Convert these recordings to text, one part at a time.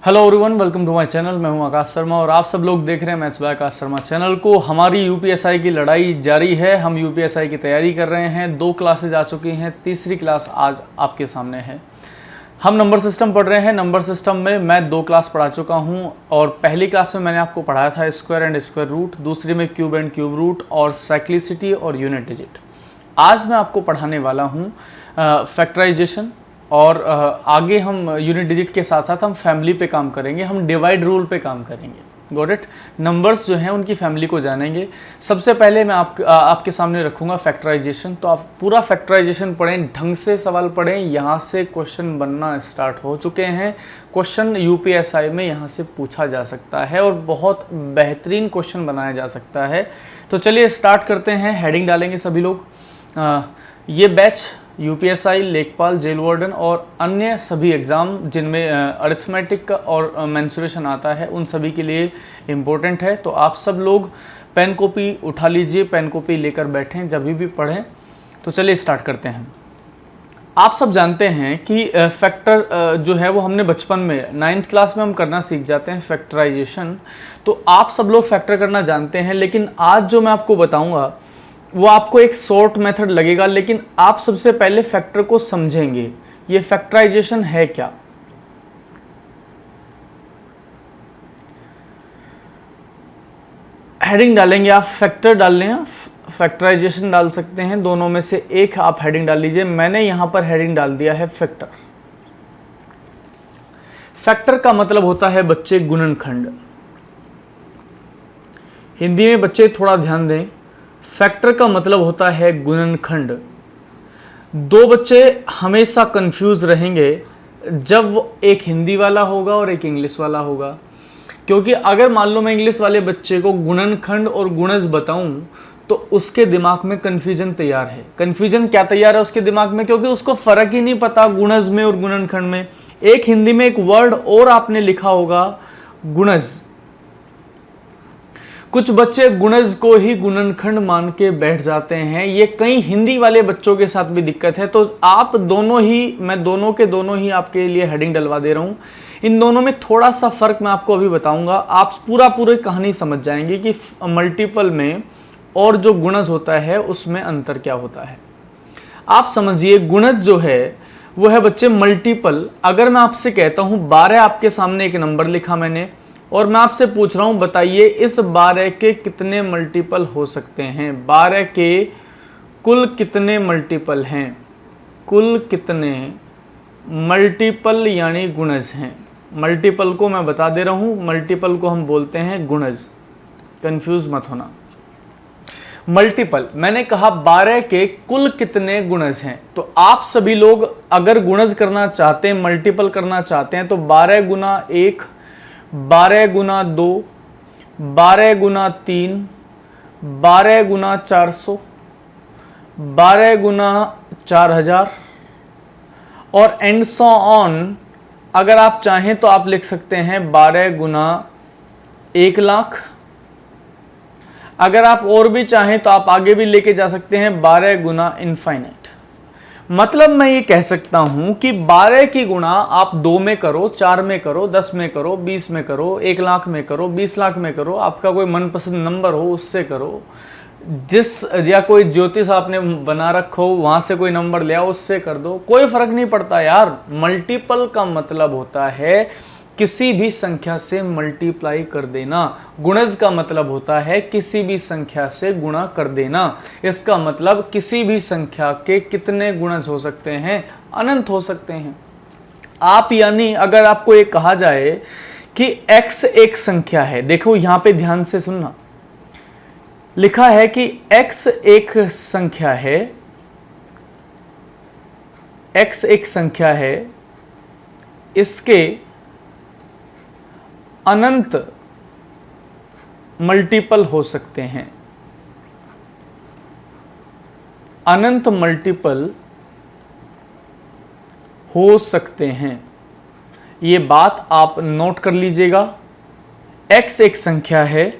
Hello everyone, welcome to my channel. मैं हूं आकाश शर्मा और आप सब लोग देख रहे हैं maths by Akash Sharma channel को। हमारी यूपीएसआई की लड़ाई जारी है। हम यूपीएसआई की तैयारी कर रहे हैं। 2 क्लासेज आ चुकी हैं, तीसरी क्लास आज आपके सामने है। हम नंबर सिस्टम पढ़ रहे हैं। नंबर सिस्टम में मैं 2 क्लास पढ़ा चुका हूं और पहली क्लास में मैंने आपको पढ़ाया था स्क्वायर एंड स्क्वायर रूट, दूसरी में क्यूब एंड क्यूब रूट और साइक्लिसिटी और यूनिट डिजिट। आज मैं आपको पढ़ाने वाला हूँ फैक्टराइजेशन और आगे हम यूनिट डिजिट के साथ साथ हम फैमिली पे काम करेंगे, हम डिवाइड रूल पे काम करेंगे। Got it. नंबर्स जो हैं उनकी फैमिली को जानेंगे। सबसे पहले मैं आपके सामने रखूंगा फैक्टराइजेशन। तो आप पूरा फैक्टराइजेशन पढ़ें, ढंग से सवाल पढ़ें। यहाँ से क्वेश्चन बनना स्टार्ट हो चुके हैं। क्वेश्चन यूपीएसआई में यहाँ से पूछा जा सकता है और बहुत बेहतरीन क्वेश्चन बनाया जा सकता है। तो चलिए स्टार्ट करते हैं। हेडिंग डालेंगे सभी लोग। ये बैच यूपीएसआई, लेखपाल, जेल वार्डन और अन्य सभी एग्ज़ाम जिनमें अरिथमेटिक और मेंसुरेशन आता है उन सभी के लिए इम्पोर्टेंट है। तो आप सब लोग पेन कॉपी उठा लीजिए, पेन कॉपी लेकर बैठें जब भी पढ़ें। तो चलिए स्टार्ट करते हैं। आप सब जानते हैं कि फैक्टर जो है वो हमने बचपन में 9th क्लास में हम करना सीख जाते हैं फैक्टराइजेशन। तो आप सब लोग फैक्टर करना जानते हैं, लेकिन आज जो मैं आपको बताऊंगा वो आपको एक शॉर्ट मेथड लगेगा, लेकिन आप सबसे पहले फैक्टर को समझेंगे। ये फैक्टराइजेशन है क्या। हेडिंग डालेंगे आप, फैक्टर डाल लें, फैक्टराइजेशन डाल सकते हैं, दोनों में से एक आप हेडिंग डाल लीजिए। मैंने यहां पर हेडिंग डाल दिया है फैक्टर। फैक्टर का मतलब होता है बच्चे गुणनखंड। हिंदी में बच्चे थोड़ा ध्यान दें, फैक्टर का मतलब होता है गुणनखंड। 2 बच्चे हमेशा कंफ्यूज रहेंगे जब वो एक हिंदी वाला होगा और एक इंग्लिश वाला होगा, क्योंकि अगर मान लो मैं इंग्लिश वाले बच्चे को गुणनखंड और गुणज बताऊं तो उसके दिमाग में कंफ्यूजन तैयार है। कंफ्यूजन क्या तैयार है उसके दिमाग में, क्योंकि उसको फर्क ही नहीं पता गुणज में और गुणनखंड में। एक हिंदी में एक वर्ड और आपने लिखा होगा गुणज। कुछ बच्चे गुणज को ही गुणनखंड मान के बैठ जाते हैं। ये कई हिंदी वाले बच्चों के साथ भी दिक्कत है। तो आप दोनों ही, मैं दोनों के दोनों ही आपके लिए हेडिंग डलवा दे रहा हूं। इन दोनों में थोड़ा सा फर्क मैं आपको अभी बताऊंगा। आप पूरी कहानी समझ जाएंगे कि मल्टीपल में और जो गुणज होता है उसमें अंतर क्या होता है। आप समझिए, गुणज जो है वो है बच्चे मल्टीपल। अगर मैं आपसे कहता हूं 12, आपके सामने एक नंबर लिखा मैंने और मैं आपसे पूछ रहा हूं बताइए इस 12 के कितने मल्टीपल हो सकते हैं। 12 के कुल कितने मल्टीपल हैं, कुल कितने मल्टीपल यानी गुणज हैं। मल्टीपल को मैं बता दे रहा हूं, मल्टीपल को हम बोलते हैं गुणज। कंफ्यूज मत होना। मल्टीपल मैंने कहा 12 के कुल कितने गुणज हैं। तो आप सभी लोग अगर गुणज करना चाहते हैं, मल्टीपल करना चाहते हैं, तो 12 गुना 1, 12 गुना 2, 12 गुना 3, 12 गुना 400, 12 गुना 4000 और एंड सो ऑन। अगर आप चाहें तो आप लिख सकते हैं 12 गुना 1 लाख। अगर आप और भी चाहें तो आप आगे भी लेके जा सकते हैं 12 गुना इनफाइनाइट। मतलब मैं ये कह सकता हूं कि 12 की गुणा आप 2 में करो, 4 में करो, 10 में करो, 20 में करो, 1 लाख में करो, 20 लाख में करो, आपका कोई मनपसंद नंबर हो उससे करो। जिस या कोई ज्योतिष आपने बना रखो वहां से कोई नंबर ले आओ उससे कर दो, कोई फर्क नहीं पड़ता यार। मल्टीपल का मतलब होता है किसी भी संख्या से मल्टीप्लाई कर देना। गुणज का मतलब होता है किसी भी संख्या से गुणा कर देना। इसका मतलब किसी भी संख्या के कितने गुणज हो सकते हैं, अनंत हो सकते हैं। आप यानी अगर आपको ये कहा जाए कि x एक संख्या है, देखो यहां पे ध्यान से सुनना, लिखा है कि x एक संख्या है, x एक संख्या है, इसके अनंत मल्टीपल हो सकते हैं। अनंत मल्टीपल हो सकते हैं। ये बात आप नोट कर लीजिएगा। x एक संख्या है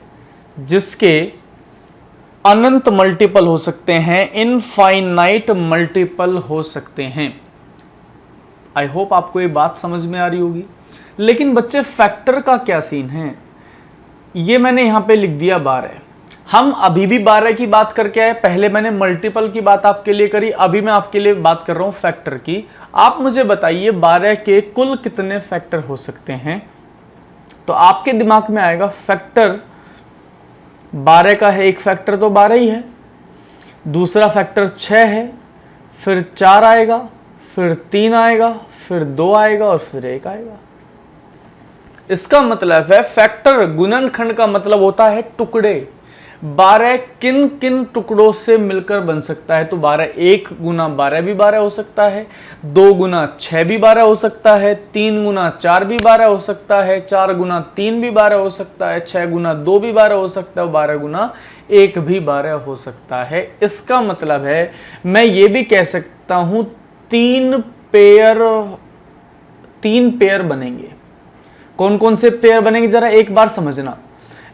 जिसके अनंत मल्टीपल हो सकते हैं, इनफाइनाइट मल्टीपल हो सकते हैं। आई होप आपको ये बात समझ में आ रही होगी। लेकिन बच्चे फैक्टर का क्या सीन है, ये मैंने यहां पे लिख दिया 12। हम अभी भी 12 की बात करके आए, पहले मैंने मल्टीपल की बात आपके लिए करी, अभी मैं आपके लिए बात कर रहा हूं फैक्टर की। आप मुझे बताइए 12 के कुल कितने फैक्टर हो सकते हैं। तो आपके दिमाग में आएगा फैक्टर 12 का है, एक फैक्टर तो 12 ही है, दूसरा फैक्टर 6 है, फिर 4 आएगा, फिर 3 आएगा, फिर 2 आएगा और फिर 1 आएगा। इसका मतलब है फैक्टर गुणनखंड का मतलब होता है टुकड़े। 12 किन किन टुकड़ों से मिलकर बन सकता है। तो 12 1 गुना 12 भी 12 हो सकता है, 2 गुना 6 भी 12 हो सकता है, 3 गुना 4 भी 12 हो सकता है, 4 गुना 3 भी 12 हो सकता है, 6 गुना 2 भी 12 हो सकता है, 12 गुना 1 भी 12 हो सकता है। इसका मतलब है मैं ये भी कह सकता हूं 3 पेयर बनेंगे। कौन कौन से पेयर बनेंगे जरा एक बार समझना,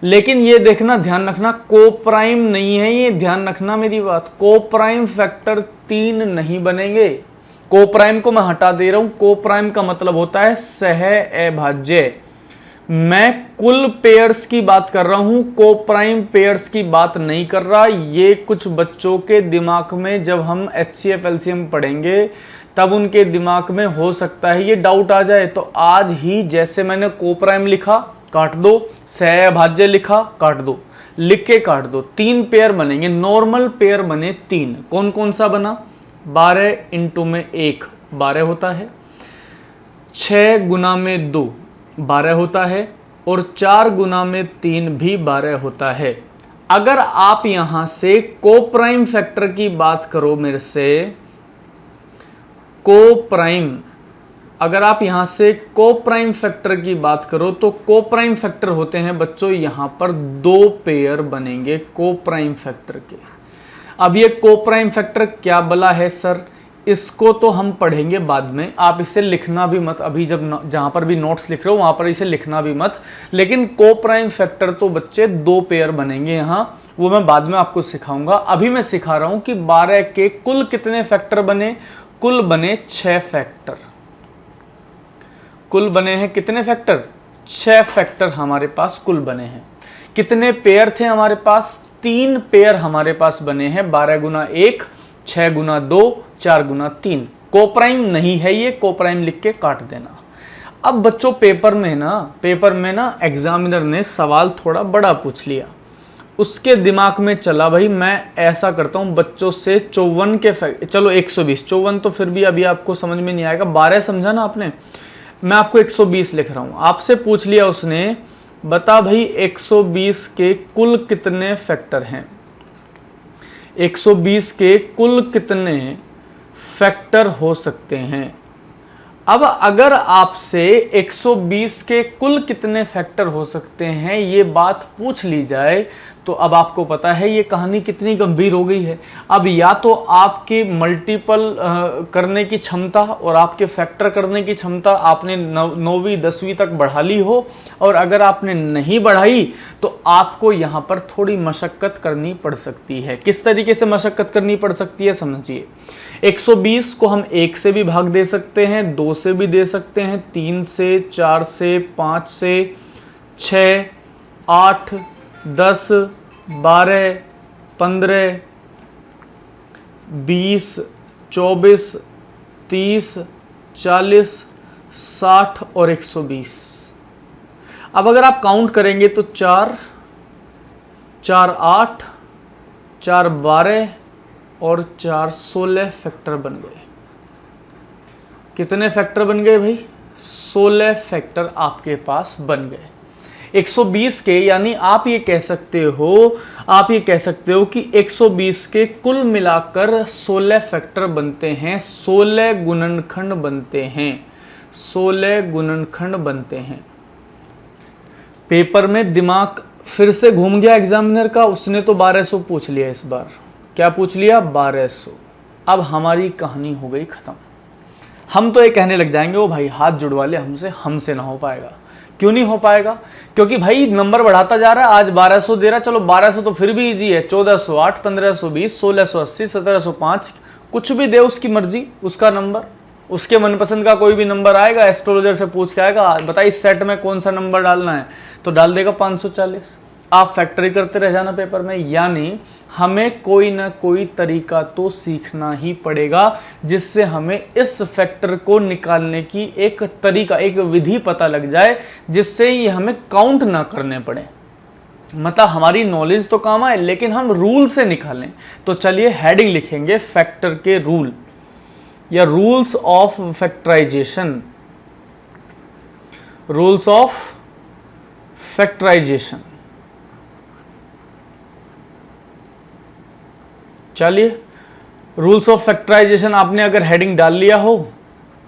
लेकिन ये देखना, ध्यान रखना, कोप्राइम नहीं है ये, ध्यान रखना मेरी बात। कोप्राइम फैक्टर 3 नहीं बनेंगे। कोप्राइम को मैं हटा दे रहा हूं। कोप्राइम का मतलब होता है सह अभाज्य। मैं कुल पेयर्स की बात कर रहा हूं, कोप्राइम पेयर्स की बात नहीं कर रहा। ये कुछ बच्चों के दिमाग में जब हम HCF LCM पढ़ेंगे तब उनके दिमाग में हो सकता है ये डाउट आ जाए। तो आज ही जैसे मैंने कोप्राइम लिखा काट दो, सह अभाज्य लिखा काट दो, लिख के काट दो। 3 पेयर बनेंगे, नॉर्मल पेयर बने 3। कौन कौन सा बना? 12 इंटू में 1 12 होता है, 6 गुना में 2 12 होता है, और 4 गुना में 3 भी 12 होता है। अगर आप यहां से कोप्राइम फैक्टर की बात करो मेरे से, कोप्राइम, अगर आप यहां से कोप्राइम फैक्टर की बात करो तो कोप्राइम फैक्टर होते हैं बच्चों यहां पर 2 पेयर बनेंगे कोप्राइम फैक्टर के। अब ये कोप्राइम फैक्टर क्या बला है सर, इसको तो हम पढ़ेंगे बाद में, आप इसे लिखना भी मत। अभी जब जहां पर भी नोट्स लिख रहे हो वहां पर इसे लिखना भी मत। लेकिन कोप्राइम फैक्टर तो बच्चे 2 पेयर बनेंगे यहां, वो मैं बाद में आपको सिखाऊंगा। अभी मैं सिखा रहा हूं कि 12 के कुल कितने फैक्टर बने। कुल बने 6 फैक्टर। कुल बने हैं कितने फैक्टर? 6 फैक्टर हमारे पास कुल बने हैं। कितने पेयर थे हमारे पास? 3 पेयर हमारे पास बने हैं। 12 गुना 1, 6 गुना 2, 4 गुना 3। कोप्राइम नहीं है ये, कोप्राइम लिख के काट देना। अब बच्चों पेपर में ना एग्जामिनर ने सवाल थोड़ा बड़ा पूछ लिया। उसके दिमाग में चला भाई मैं ऐसा करता हूं बच्चों से 54 के चलो 120, 54 तो फिर भी अभी आपको समझ में नहीं आएगा, 12 समझा ना आपने, मैं आपको 120 लिख रहा हूं। आपसे पूछ लिया उसने, बता भाई 120 के कुल कितने फैक्टर हैं। 120 के कुल कितने फैक्टर हो सकते हैं। अब अगर आपसे 120 के कुल कितने फैक्टर हो सकते हैं ये बात पूछ ली जाए तो अब आपको पता है ये कहानी कितनी गंभीर हो गई है। अब या तो आपके मल्टीपल करने की क्षमता और आपके फैक्टर करने की क्षमता आपने 9वीं 10वीं तक बढ़ा ली हो, और अगर आपने नहीं बढ़ाई तो आपको यहाँ पर थोड़ी मशक्कत करनी पड़ सकती है। किस तरीके से मशक्कत करनी पड़ सकती है समझिए। 120 को हम 1 से भी भाग दे सकते हैं, 2 से भी दे सकते हैं, 3 से, 4 से, 5 से, 6, 8, 10, 12, 15, 20, 24, 30, 40, 60 और 120। अब अगर आप काउंट करेंगे तो 4, 4, 8, 4, 12 और 4, 16 फैक्टर बन गए। कितने फैक्टर बन गए भाई? 16 फैक्टर आपके पास बन गए 120 के। यानी आप ये कह सकते हो कि 120 के कुल मिलाकर 16 फैक्टर बनते हैं, 16 गुणनखंड बनते हैं, 16 गुणनखंड बनते हैं। पेपर में दिमाग फिर से घूम गया एग्जामिनर का, उसने तो 1200 पूछ लिया इस बार। क्या पूछ लिया? 1200। अब हमारी कहानी हो गई खत्म। हम तो ये कहने लग जाएंगे ओ भाई हाथ जुड़वा ले हमसे ना हो पाएगा। क्यों नहीं हो पाएगा? क्योंकि भाई नंबर बढ़ाता जा रहा है। आज 1200 दे रहा, चलो 1200 तो फिर भी इजी है, 1408, 1520, 1680, 1705, कुछ भी दे उसकी मर्जी, उसका नंबर। उसके मनपसंद का कोई भी नंबर आएगा, एस्ट्रोलॉजर से पूछ के आएगा बताइए इस सेट में कौन सा नंबर डालना है, तो डाल देगा 540। आप फैक्टरी करते रह जाना पेपर में। यानी हमें कोई ना कोई तरीका तो सीखना ही पड़ेगा जिससे हमें इस फैक्टर को निकालने की एक तरीका, एक विधि पता लग जाए, जिससे ये हमें काउंट ना करने पड़े। मतलब हमारी नॉलेज तो काम आए लेकिन हम रूल से निकालें। तो चलिए हेडिंग लिखेंगे फैक्टर के रूल या rules of factorisation. Rules of factorisation. चलिए रूल्स ऑफ फैक्टराइजेशन आपने अगर हेडिंग डाल लिया हो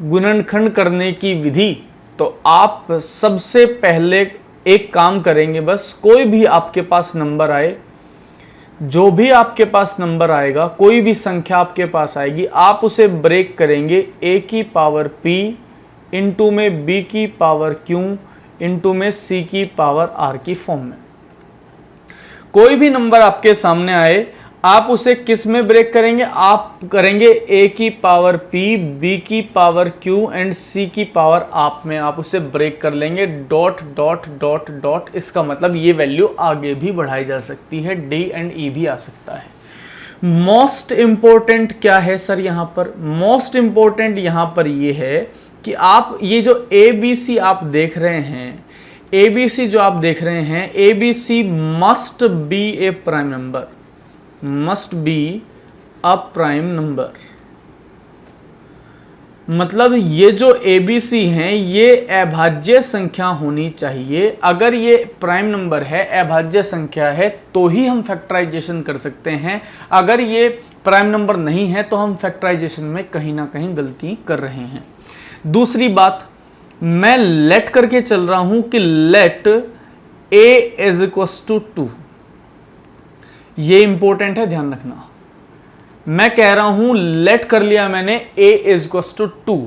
गुणनखंड करने की विधि, तो आप सबसे पहले एक काम करेंगे, बस कोई भी आपके पास नंबर आए, जो भी आपके पास नंबर आएगा, कोई भी संख्या आपके पास आएगी, आप उसे ब्रेक करेंगे a की पावर p इंटू में b की पावर q इंटू में c की पावर r की फॉर्म में। कोई भी नंबर आपके सामने आए, आप उसे किस में ब्रेक करेंगे? आप करेंगे a की पावर p, b की पावर q एंड c की पावर आप में आप उसे ब्रेक कर लेंगे। डॉट डॉट डॉट डॉट, इसका मतलब ये वैल्यू आगे भी बढ़ाई जा सकती है, d एंड e भी आ सकता है। मोस्ट इंपॉर्टेंट क्या है सर यहाँ पर? मोस्ट इंपॉर्टेंट यहाँ पर ये है कि आप ये जो a b c आप देख रहे हैं, a b c जो आप देख रहे हैं, a b c must be A prime number, must be a prime number. मतलब ये जो ABC हैं ये अभाज्य संख्या होनी चाहिए। अगर ये प्राइम नंबर है, अभाज्य संख्या है, तो ही हम फैक्टराइजेशन कर सकते हैं। अगर ये प्राइम नंबर नहीं है तो हम फैक्टराइजेशन में कहीं ना कहीं गलती कर रहे हैं। दूसरी बात, मैं लेट करके चल रहा हूं कि let a is equal to 2, ये इंपॉर्टेंट है, ध्यान रखना। मैं कह रहा हूं लेट कर लिया मैंने a इज इक्वल टू 2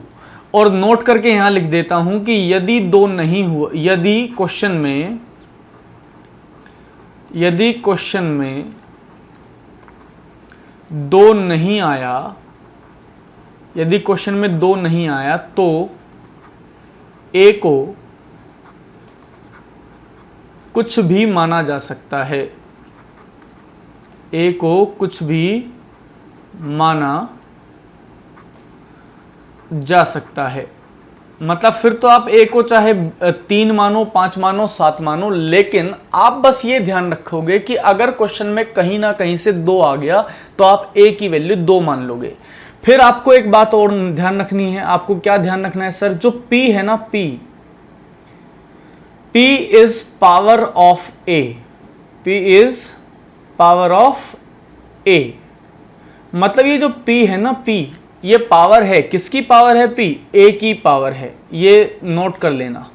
और नोट करके यहां लिख देता हूं कि यदि दो नहीं हुआ, यदि क्वेश्चन में दो नहीं आया, यदि क्वेश्चन में दो नहीं आया तो a को कुछ भी माना जा सकता है, a को कुछ भी माना जा सकता है। मतलब फिर तो आप a को चाहे 3 मानो, 5 मानो, 7 मानो, लेकिन आप बस ये ध्यान रखोगे कि अगर क्वेश्चन में कहीं ना कहीं से 2 आ गया तो आप a की वैल्यू 2 मान लोगे। फिर आपको एक बात और ध्यान रखनी है। आपको क्या ध्यान रखना है सर? जो p है ना, p is power of a, p is power of a। मतलब ये जो p है ना, p ये पावर है, किसकी पावर है? p, a की पावर है, ये नोट कर लेना।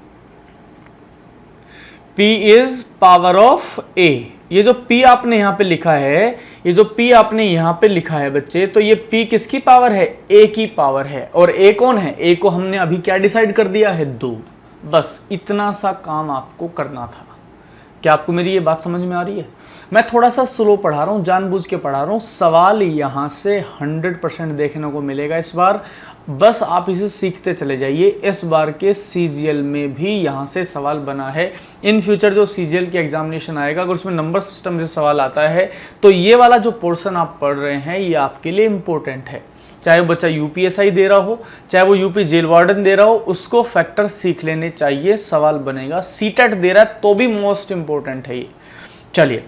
p is power of a। ये जो p आपने यहां पे लिखा है, ये जो p आपने यहां पे लिखा है बच्चे, तो ये p किसकी पावर है? a की पावर है। और a कौन है? a को हमने अभी क्या डिसाइड कर दिया है? 2। बस इतना सा काम आपको करना था। क्या आपको मेरी ये बात समझ में आ रही है? मैं थोड़ा सा स्लो पढ़ा रहा हूँ, जानबूझ के पढ़ा रहा हूँ। सवाल यहाँ से 100% देखने को मिलेगा इस बार, बस आप इसे सीखते चले जाइए। इस बार के CGL में भी यहाँ से सवाल बना है। इन फ्यूचर जो CGL की एग्जामिनेशन आएगा, अगर उसमें नंबर सिस्टम से सवाल आता है तो ये वाला जो पोर्शन आप पढ़ रहे हैं ये आपके लिए इम्पोर्टेंट है। चाहे वो बच्चा UPSI दे रहा हो, चाहे वो UP जेल वार्डन दे रहा हो, उसको फैक्टर सीख लेने चाहिए, सवाल बनेगा। CTET दे रहा है तो भी मोस्ट इंपॉर्टेंट है ये। चलिए,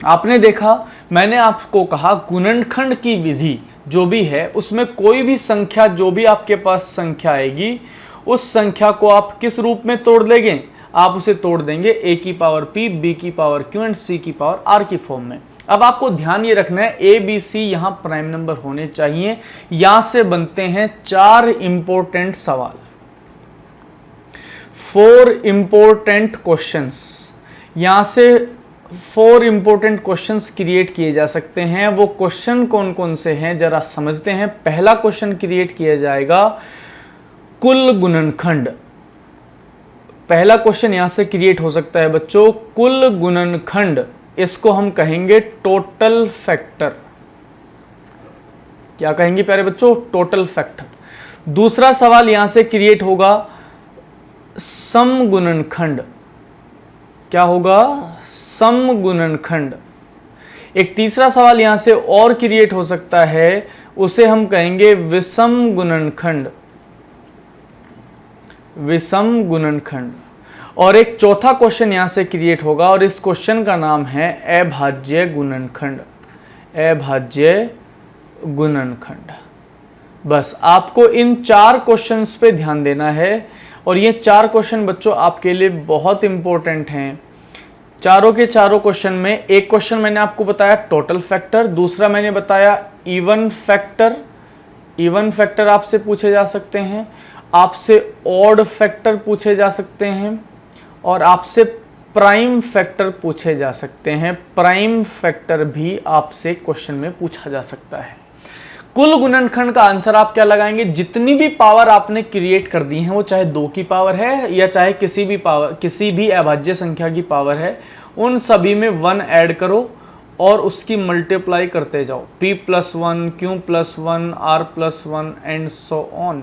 आपने देखा, मैंने आपको कहा गुणनखंड की विधि जो भी है उसमें कोई भी संख्या, जो भी आपके पास संख्या आएगी, उस संख्या को आप किस रूप में तोड़ लेंगे? आप उसे तोड़ देंगे a की पावर p, b की पावर q एंड c की पावर r की फॉर्म में। अब आपको ध्यान ये रखना है a b c यहां प्राइम नंबर होने चाहिए। यहां से बनते हैं 4 इंपॉर्टेंट सवाल, 4 इंपॉर्टेंट क्वेश्चंस। यहां से 4 इंपॉर्टेंट क्वेश्चंस क्रिएट किए जा सकते हैं। वो क्वेश्चन कौन कौन से हैं जरा समझते हैं। पहला क्वेश्चन क्रिएट किया जाएगा कुल गुणनखंड। पहला क्वेश्चन यहां से क्रिएट हो सकता है बच्चों, कुल गुणनखंड। इसको हम कहेंगे टोटल फैक्टर। क्या कहेंगे प्यारे बच्चों? Total factor. दूसरा सवाल यहां से क्रिएट होगा समगुणनखंड। क्या होगा? समगुणनखंड। एक तीसरा सवाल यहां से और क्रिएट हो सकता है, उसे हम कहेंगे विषम गुणनखंड। विषम गुणनखंड। और एक चौथा क्वेश्चन यहां से क्रिएट होगा और इस क्वेश्चन का नाम है अभाज्य गुणनखंड। अभाज्य गुणनखंड। बस आपको इन 4 क्वेश्चंस पे ध्यान देना है और ये 4 क्वेश्चन बच्चों आपके लिए बहुत इंपॉर्टेंट हैं। चारों के चारों क्वेश्चन में एक क्वेश्चन मैंने आपको बताया टोटल फैक्टर, दूसरा मैंने बताया इवन फैक्टर। इवन फैक्टर आपसे पूछे जा सकते हैं, आपसे ऑड फैक्टर पूछे जा सकते हैं और आपसे प्राइम फैक्टर पूछे जा सकते हैं। प्राइम फैक्टर भी आपसे क्वेश्चन में पूछा जा सकता है। कुल गुणनखंड का आंसर आप क्या लगाएंगे? जितनी भी पावर आपने क्रिएट कर दी है, वो चाहे 2 की पावर है या चाहे किसी भी अभाज्य संख्या की पावर है, उन सभी में 1 ऐड करो और उसकी मल्टीप्लाई करते जाओ। p+1, q+1, r+1 and so on.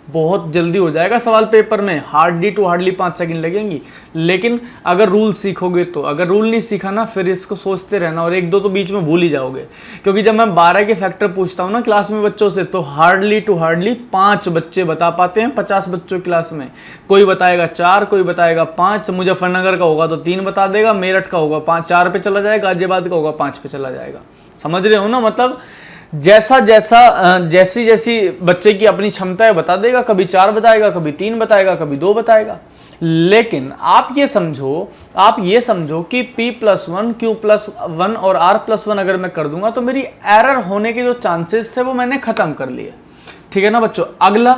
बहुत जल्दी हो जाएगा सवाल पेपर में, हार्डली टू हार्डली 5 सेकंड लगेंगी। लेकिन अगर रूल सीखोगे तो, अगर रूल नहीं सीखा ना फिर इसको सोचते रहना और 1-2 तो बीच में भूल ही जाओगे। क्योंकि जब मैं 12 के फैक्टर पूछता हूँ ना क्लास में बच्चों से, तो हार्डली टू हार्डली 5 बच्चे बता पाते हैं 50 बच्चों की क्लास में। कोई बताएगा 4, कोई बताएगा 5। मुजफ्फरनगर का होगा तो 3 बता देगा, मेरठ का होगा 4 पे चला जाएगा, गाजियाबाद का होगा 5 पे चला जाएगा। समझ रहे हो ना? मतलब जैसी जैसी बच्चे की अपनी क्षमता है बता देगा, कभी 4 बताएगा, कभी 3 बताएगा, कभी 2 बताएगा। लेकिन आप ये समझो कि p+1, q+1 और r+1 अगर मैं कर दूंगा तो मेरी एरर होने के जो चांसेस थे वो मैंने खत्म कर लिए। ठीक है ना बच्चों? अगला,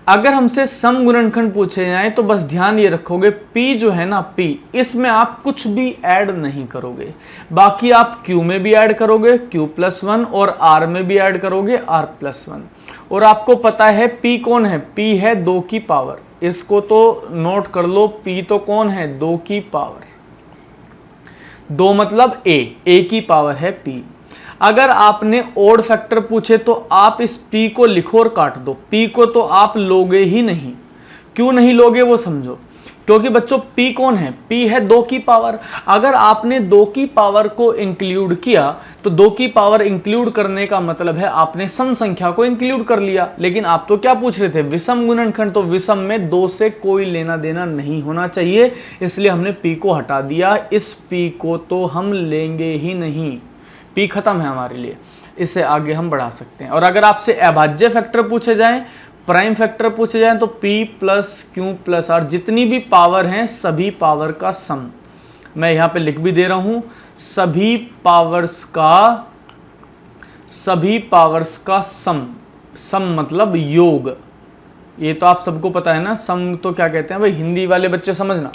अगर हमसे सम गुणनखंड पूछे जाए तो बस ध्यान ये रखोगे, p जो है ना, p इसमें आप कुछ भी ऐड नहीं करोगे। बाकी आप q में भी ऐड करोगे q+1 और r में भी ऐड करोगे r+1। और आपको पता है p कौन है? p है 2 की पावर। इसको तो नोट कर लो, p तो कौन है? 2 की पावर। 2 मतलब a की पावर है p। अगर आपने ओड फैक्टर पूछे तो आप इस p को लिखो और काट दो। p को तो आप लोगे ही नहीं। क्यों नहीं लोगे वो समझो। क्योंकि बच्चों p कौन है? p है 2 की पावर। अगर आपने 2 की पावर को इंक्लूड किया तो 2 की पावर इंक्लूड करने का मतलब है आपने सम संख्या को इंक्लूड कर लिया। लेकिन आप तो क्या पूछ रहे थे? विषम गुणनखंड। तो विषम में 2 से कोई लेना देना नहीं होना चाहिए, इसलिए हमने p को हटा दिया। इस p को तो हम लेंगे ही नहीं, p खत्म है हमारे लिए। इसे आगे हम बढ़ा सकते हैं। और अगर आपसे अभाज्य फैक्टर पूछे जाएं, प्राइम फैक्टर पूछे जाएं, तो p + q + r जितनी भी पावर हैं सभी पावर का सम। मैं यहां पे लिख भी दे रहा हूं, सभी पावर्स का सम। सम मतलब योग। ये तो आप सबको पता है ना, सम तो क्या कहते हैं भाई, हिंदी वाले बच्चे समझना।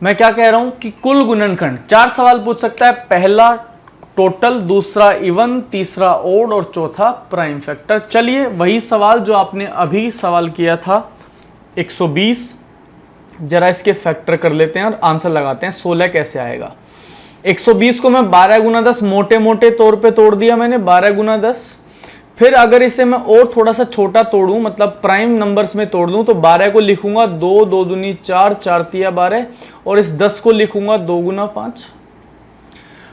मैं क्या कह रहा हूं कि कुल गुणनखंड 4 सवाल पूछ सकता है। पहला टोटल, दूसरा इवन, तीसरा ओड और चौथा प्राइम फैक्टर। चलिए वही सवाल जो आपने अभी सवाल किया था 120, जरा इसके फैक्टर कर लेते हैं और आंसर लगाते हैं। 16 कैसे आएगा? 120 को मैं 12 × 10 मोटे मोटे तौर पे तोड़ दिया मैंने, 12 × 10। फिर अगर इसे मैं और थोड़ा सा छोटा तोड़ूं, मतलब प्राइम नंबर्स में तोड़ दूं, तो 12 को लिखूंगा 2, 2 दूनी 4, 4 तिया 12 और इस 10 को लिखूंगा 2 × 5।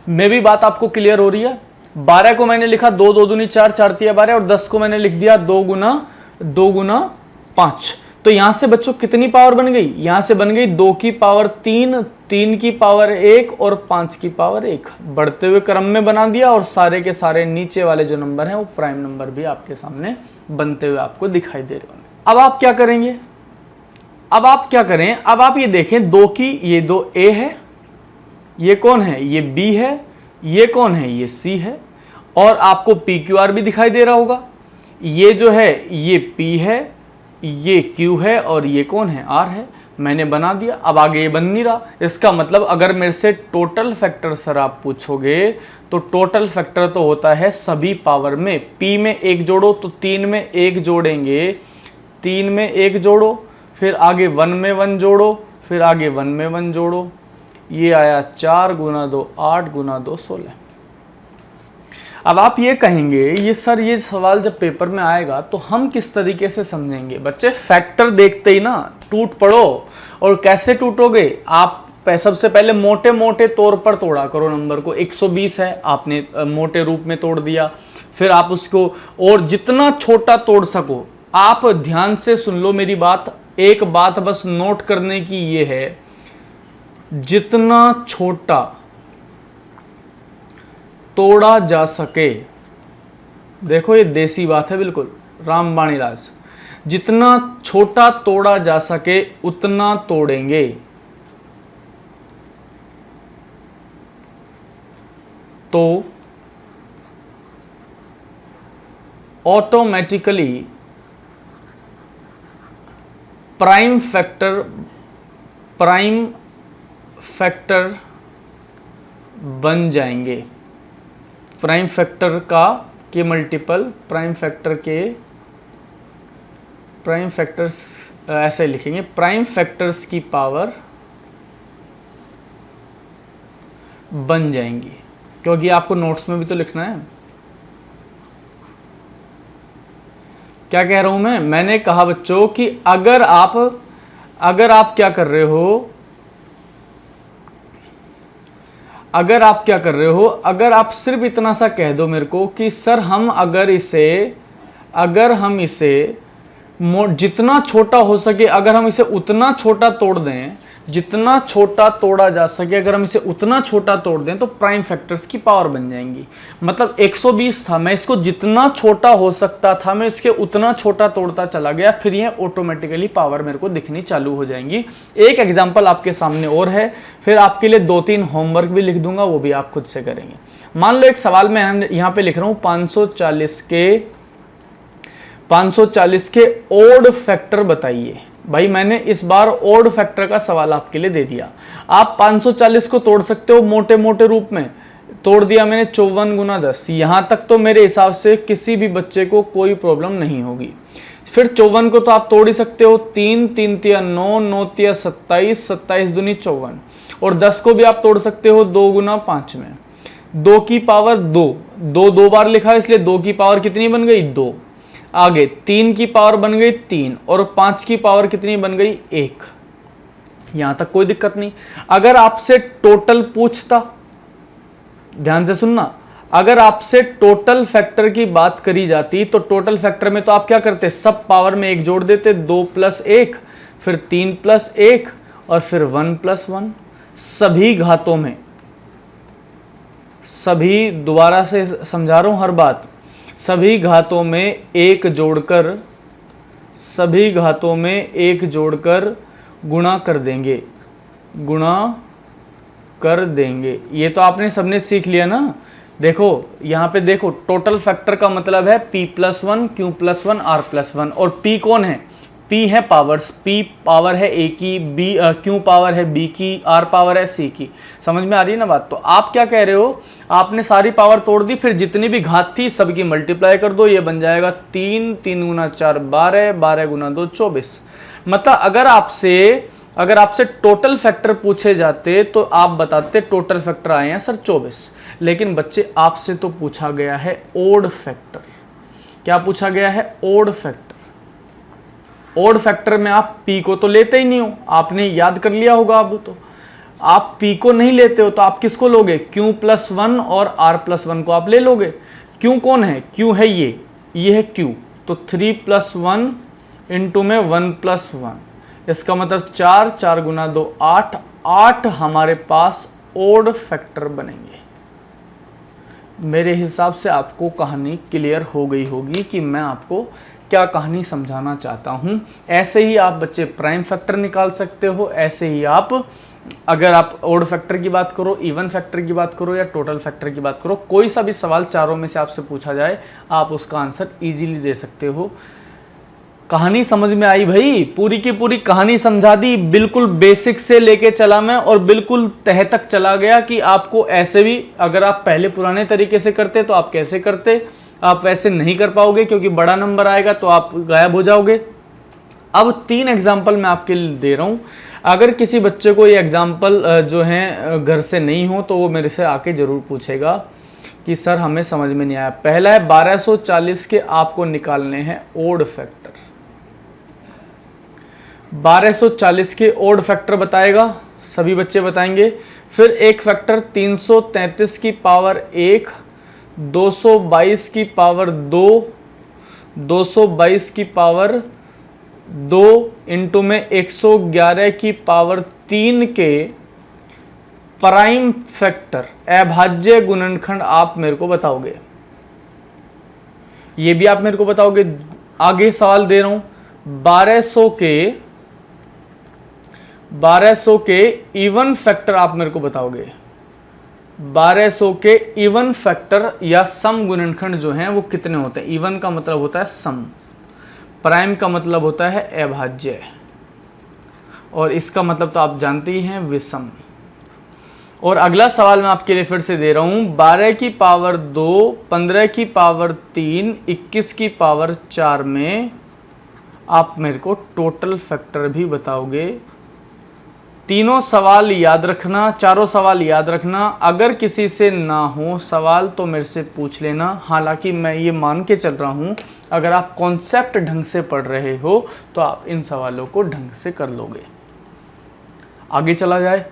में भी बात आपको क्लियर हो रही है? 12 को मैंने लिखा 2, 2 दूनी 4, 4 तिया 12 और 10 को मैंने लिख दिया 2 × 5। तो यहां से बच्चों कितनी पावर बन गई? यहां से बन गई 2 की पावर 3, 3 की पावर 1 और 5 की पावर 1। बढ़ते हुए क्रम में बना दिया और सारे के सारे नीचे वाले जो नंबर हैं वो प्राइम नंबर भी आपके सामने बनते हुए आपको दिखाई दे रहे होंगे। अब आप क्या करेंगे? अब आप क्या करें? अब आप ये देखें, 2 की ये 2 a है, ये कौन है? ये b है, ये कौन है? ये c है। और आपको PQR भी दिखाई दे रहा होगा। ये जो है ये p है, ये q है और ये कौन है? r है। मैंने बना दिया। अब आगे ये बन नहीं रहा। इसका मतलब अगर मेरे से टोटल फैक्टर सर आप पूछोगे तो टोटल फैक्टर तो होता है सभी पावर में। p में 1 जोड़ो तो 3 में 1 जोड़ेंगे, 3 में 1 जोड़ो, फिर आगे 1 में 1 जोड़ो, फिर आगे 1 में 1 जोड़ो। ये आया 4 × 2 8 × 2 16। अब आप ये कहेंगे ये सर ये सवाल जब पेपर में आएगा तो हम किस तरीके से समझेंगे। बच्चे फैक्टर देखते ही ना टूट पड़ो। और कैसे टूटोगे आप, सबसे पहले मोटे मोटे तौर पर तोड़ा करो नंबर को। 120 है, आपने मोटे रूप में तोड़ दिया, फिर आप उसको और जितना छोटा तोड़ सको। आप ध्यान से सुन लो मेरी बात, एक बात बस नोट करने की ये है, जितना छोटा तोड़ा जा सके, देखो ये देसी बात है बिल्कुल, रामबाणी राज, जितना छोटा तोड़ा जा सके उतना तोड़ेंगे। तो ऑटोमेटिकली प्राइम फैक्टर बन जाएंगे। प्राइम फैक्टर के मल्टीपल, प्राइम फैक्टर्स ऐसे लिखेंगे, प्राइम फैक्टर्स की पावर बन जाएंगी, क्योंकि आपको नोट्स में भी तो लिखना है। क्या कह रहा हूं मैंने कहा बच्चों कि अगर आप क्या कर रहे हो, अगर आप सिर्फ इतना सा कह दो मेरे को कि सर हम अगर हम इसे जितना छोटा हो सके, अगर हम इसे उतना छोटा तोड़ दें, जितना छोटा तोड़ा जा सके, अगर हम इसे उतना छोटा तोड़ दें तो प्राइम फैक्टर्स की पावर बन जाएंगी। मतलब 120 था, मैं इसको जितना छोटा हो सकता था मैं इसके उतना छोटा तोड़ता चला गया, फिर ये ऑटोमेटिकली पावर मेरे को दिखनी चालू हो जाएंगी। एक एग्जांपल आपके सामने और है, फिर आपके लिए 2-3 होमवर्क भी लिख दूंगा, वो भी आप खुद से करेंगे। मान लो एक सवाल मैं यहाँ पे लिख रहा हूं, 540 के ओड फैक्टर बताइए। भाई मैंने इस बार ओड फैक्टर का सवाल आपके लिए दे दिया। आप 540 को तोड़ सकते हो मोटे मोटे रूप में, तोड़ दिया मैंने 54 गुना 10। यहां तक तो मेरे हिसाब से किसी भी बच्चे को कोई प्रॉब्लम नहीं होगी। फिर 54 को तो आप तोड़ ही सकते हो, 3 3 तिया 9, 9 तिया 27, 27 दूनी 54। और 10 को भी आप तोड़ सकते हो 2 गुना 5 में, 2 की पावर 2 बार लिखा है इसलिए 2 की पावर कितनी बन गई 2। आगे 3 की पावर बन गई 3 और 5 की पावर कितनी बन गई 1। यहां तक कोई दिक्कत नहीं। अगर आपसे टोटल पूछता, ध्यान से सुनना, अगर आपसे टोटल फैक्टर की बात करी जाती तो टोटल फैक्टर में तो आप क्या करते, सब पावर में 1 जोड़ देते, 2 + 1, फिर 3 + 1 और फिर 1 + 1। सभी घातों में, सभी, दोबारा से समझा रहा हूं हर बात, सभी घातों में 1 जोड़कर गुणा कर देंगे। ये तो आपने सबने सीख लिया ना। देखो यहां पे देखो, टोटल फैक्टर का मतलब है p + 1, q + 1, r + 1। और p कौन है, p है पावर्स, p पावर है a की, q पावर है b की, r पावर है c की। समझ में आ रही है ना बात। तो आप क्या कह रहे हो, आपने सारी पावर तोड़ दी, फिर जितनी भी घात थी सबकी मल्टीप्लाई कर दो, ये बन जाएगा 3, 3 गुना 4 12, 12 गुना 2 24। मतलब अगर आपसे टोटल फैक्टर पूछे जाते तो आप बताते टोटल फैक्टर आए हैं सर 24। लेकिन बच्चे आपसे तो पूछा गया है ओड फैक्टर। क्या पूछा गया है, ओड फैक्टर। ओड फैक्टर में आप p को तो लेते ही नहीं हो, आपने याद कर लिया होगा। अब तो आप p को नहीं लेते हो तो आप किसको लोगे, q + 1 और r + 1 को आप ले लोगे। q कौन है, q है ये है q, तो 3 + 1 इंटू में 1 + 1, इसका मतलब 4, 4 गुना 2 8, 8 हमारे पास ओड फैक्टर बनेंगे। मेरे हिसाब से आपको कहानी क्लियर हो गई होगी कि मैं आपको क्या कहानी समझाना चाहता हूं। ऐसे ही आप बच्चे प्राइम फैक्टर निकाल सकते हो, ऐसे ही आप अगर आप ओड फैक्टर की बात करो, इवन फैक्टर की बात करो या टोटल फैक्टर की बात करो, कोई सा भी सवाल चारों में से आपसे पूछा जाए आप उसका आंसर इजीली दे सकते हो। कहानी समझ में आई भाई, पूरी की पूरी कहानी समझा दी, बिल्कुल बेसिक से लेके चला मैं और बिल्कुल तह तक चला गया कि आपको ऐसे भी, अगर आप पहले पुराने तरीके से करते तो आप कैसे करते, आप वैसे नहीं कर पाओगे क्योंकि बड़ा नंबर आएगा तो आप गायब हो जाओगे। अब 3 एग्जाम्पल मैं आपके लिए दे रहा हूं। अगर किसी बच्चे को ये एग्जाम्पल जो है घर से नहीं हो तो वो मेरे से आके जरूर पूछेगा कि सर हमें समझ में नहीं आया। पहला है 1240 के आपको निकालने हैं ओड फैक्टर। 1240 के ओड फैक्टर बताएगा, सभी बच्चे बताएंगे। फिर एक फैक्टर 333 की पावर 1, 222 की पावर 2, 222 की पावर 2 इंटू में 111 की पावर 3 के प्राइम फैक्टर अभाज्य गुणनखंड आप मेरे को बताओगे। ये भी आप मेरे को बताओगे। आगे सवाल दे रहा हूं, 1200 के इवन फैक्टर आप मेरे को बताओगे। 1200 के इवन फैक्टर या सम गुणनखंड जो हैं वो कितने होते हैं। इवन का मतलब होता है सम, प्राइम का मतलब होता है अभाज्य, और इसका मतलब तो आप जानते ही हैं विषम। और अगला सवाल मैं आपके लिए फिर से दे रहा हूं, 12 की पावर 2, 15 की पावर 3, 21 की पावर 4 में आप मेरे को टोटल फैक्टर भी बताओगे। तीनों सवाल याद रखना, चारों सवाल याद रखना। अगर किसी से ना हो सवाल तो मेरे से पूछ लेना। हालांकि मैं ये मान के चल रहा हूं अगर आप कॉन्सेप्ट ढंग से पढ़ रहे हो तो आप इन सवालों को ढंग से कर लोगे। आगे चला जाए।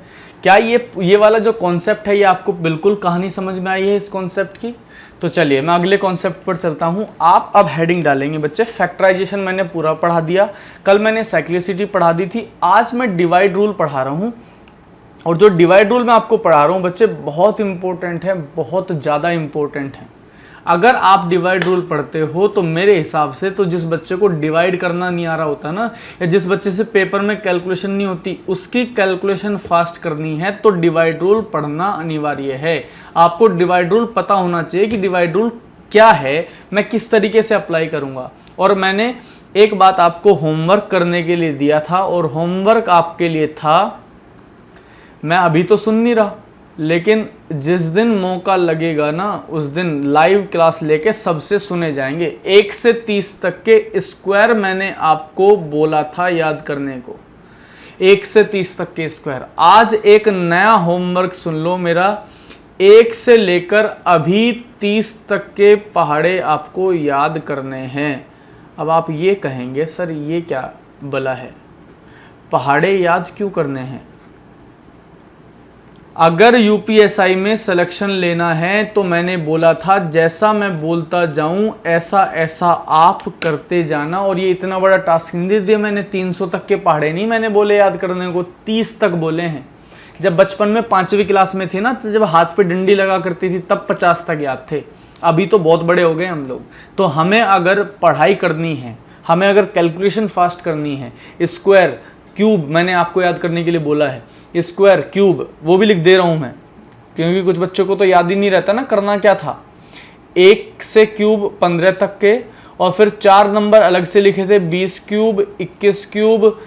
क्या ये वाला जो कॉन्सेप्ट है ये आपको बिल्कुल कहानी समझ में आई है इस कॉन्सेप्ट की? तो चलिए मैं अगले कॉन्सेप्ट पर चलता हूं। आप अब हेडिंग डालेंगे बच्चे। फैक्टराइजेशन मैंने पूरा पढ़ा दिया, कल मैंने साइक्लिसिटी पढ़ा दी थी, आज मैं डिवाइड रूल पढ़ा रहा हूं। और जो डिवाइड रूल मैं आपको पढ़ा रहा हूं बच्चे बहुत इंपॉर्टेंट है, बहुत ज़्यादा इंपॉर्टेंट है। अगर आप डिवाइड रूल पढ़ते हो तो मेरे हिसाब से तो जिस बच्चे को डिवाइड करना नहीं आ रहा होता ना, या जिस बच्चे से पेपर में कैलकुलेशन नहीं होती, उसकी कैलकुलेशन फास्ट करनी है तो डिवाइड रूल पढ़ना अनिवार्य है। आपको डिवाइड रूल पता होना चाहिए कि डिवाइड रूल क्या है, मैं किस तरीके से अप्लाई करूंगा। और मैंने एक बात आपको होमवर्क करने के लिए दिया था, और होमवर्क आपके लिए था, मैं अभी तो सुन नहीं रहा, लेकिन जिस दिन मौका लगेगा ना उस दिन लाइव क्लास लेके सबसे सुने जाएंगे। 1 से 30 तक के स्क्वायर मैंने आपको बोला था याद करने को, 1 से 30 तक के स्क्वायर। आज एक नया होमवर्क सुन लो मेरा, 1 से लेकर अभी 30 तक के पहाड़े आपको याद करने हैं। अब आप ये कहेंगे सर ये क्या बला है, पहाड़े याद क्यों करने हैं? अगर यूपीएसआई में सिलेक्शन लेना है तो मैंने बोला था जैसा मैं बोलता जाऊं ऐसा ऐसा आप करते जाना। और ये इतना बड़ा टास्क नहीं दे दिया मैंने, 300 तक के पहाड़े नहीं मैंने बोले याद करने को, 30 तक बोले हैं। जब बचपन में 5वीं क्लास में थे ना, तो जब हाथ पे डंडी लगा करती थी तब 50 तक याद थे। अभी तो बहुत बड़े हो गए हम लोग। तो हमें अगर पढ़ाई करनी है, हमें अगर कैलकुलेशन फास्ट करनी है, स्क्वायर क्यूब मैंने आपको याद करने के लिए बोला है, स्क्वायर क्यूब वो भी लिख दे रहा हूं मैं, क्योंकि कुछ बच्चों को तो याद ही नहीं रहता ना करना क्या था। 1 से क्यूब 15 तक के, और फिर 4 नंबर अलग से लिखे थे, 20 क्यूब, 21 क्यूब,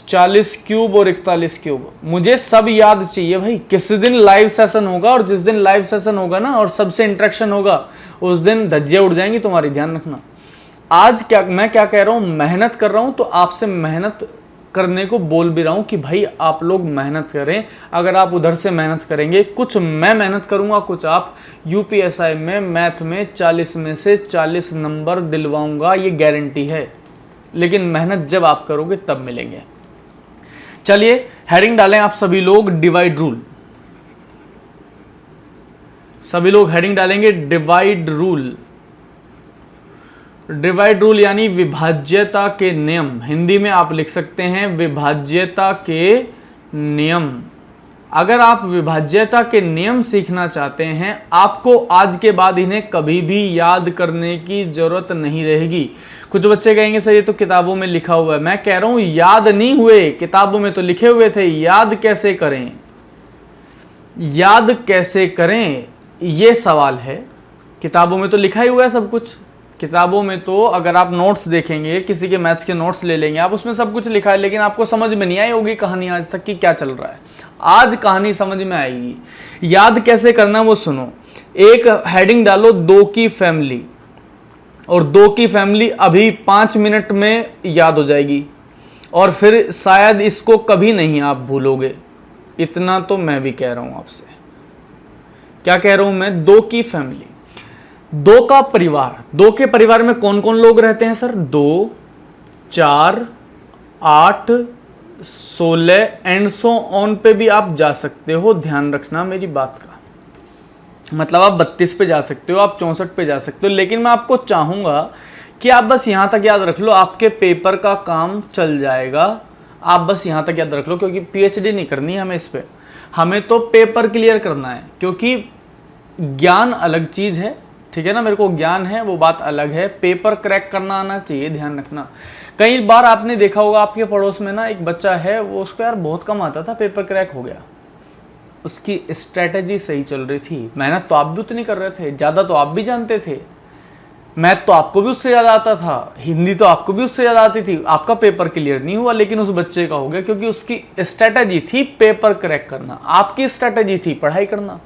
40 क्यूब और 41 क्यूब। मुझे सब याद चाहिए भाई। किस दिन लाइव सेशन होगा, और जिस दिन लाइव सेशन होगा ना और सबसे इंटरेक्शन होगा उस दिन धज्जियां उड़ जाएंगी तुम्हारी, ध्यान रखना। आज क्या मैं क्या कह रहा हूं, मेहनत कर रहा हूं तो आपसे मेहनत करने को बोल भी रहा हूं कि भाई आप लोग मेहनत करें। अगर आप उधर से मेहनत करेंगे, कुछ मैं मेहनत करूंगा, कुछ आप, यूपीएसआई में मैथ में 40 में से 40 नंबर दिलवाऊंगा, ये गारंटी है। लेकिन मेहनत जब आप करोगे तब मिलेंगे। चलिए हेडिंग डालें आप सभी लोग, डिवाइड रूल। सभी लोग हेडिंग डालेंगे डिवाइड रूल। डिवाइड रूल यानी विभाज्यता के नियम, हिंदी में आप लिख सकते हैं विभाज्यता के नियम। अगर आप विभाज्यता के नियम सीखना चाहते हैं, आपको आज के बाद इन्हें कभी भी याद करने की जरूरत नहीं रहेगी। कुछ बच्चे कहेंगे सर ये तो किताबों में लिखा हुआ है। मैं कह रहा हूं याद नहीं हुए, किताबों में तो लिखे हुए थे, याद कैसे करें, याद कैसे करें ये सवाल है। किताबों में तो लिखा ही हुआ है सब कुछ। किताबों में तो अगर आप नोट्स देखेंगे, किसी के मैथ्स के नोट्स ले लेंगे आप, उसमें सब कुछ लिखा है, लेकिन आपको समझ में नहीं आई होगी कहानी आज तक की क्या चल रहा है। आज कहानी समझ में आएगी। याद कैसे करना वो सुनो। एक हेडिंग डालो 2 की फैमिली, और 2 की फैमिली अभी 5 मिनट में याद हो जाएगी, और फिर शायद इसको कभी नहीं आप भूलोगे। इतना तो मैं भी कह रहा हूं आपसे। क्या कह रहा हूं मैं, 2 की फैमिली। दो का परिवार, दो के परिवार में कौन कौन लोग रहते हैं सर? 2, 4, 8, 16 एंड सो ऑन पे भी आप जा सकते हो। ध्यान रखना मेरी बात का, मतलब आप 32 पे जा सकते हो, आप 64 पे जा सकते हो, लेकिन मैं आपको चाहूंगा कि आप बस यहां तक याद रख लो, आपके पेपर का काम चल जाएगा। आप बस यहां तक याद रख लो, क्योंकि पीएचडी नहीं करनी है हमें इस पे, हमें तो पेपर क्लियर करना है। क्योंकि ज्ञान अलग चीज है, ठीक है ना, मेरे को ज्ञान है वो बात अलग है, पेपर क्रैक करना आना चाहिए। ध्यान रखना, कई बार आपने देखा होगा आपके पड़ोस में ना एक बच्चा है, वो उसको यार बहुत कम आता था, पेपर क्रैक हो गया। उसकी स्ट्रेटेजी सही चल रही थी, मेहनत तो आप भी उतनी कर रहे थे, ज्यादा तो आप भी जानते थे, मैथ तो आपको भी उससे ज्यादा आता था, हिंदी तो आपको भी उससे ज्यादा आती थी। आपका पेपर क्लियर नहीं हुआ, लेकिन उस बच्चे का हो गया, क्योंकि उसकी स्ट्रेटेजी थी पेपर क्रैक करना, आपकी स्ट्रेटेजी थी पढ़ाई करना।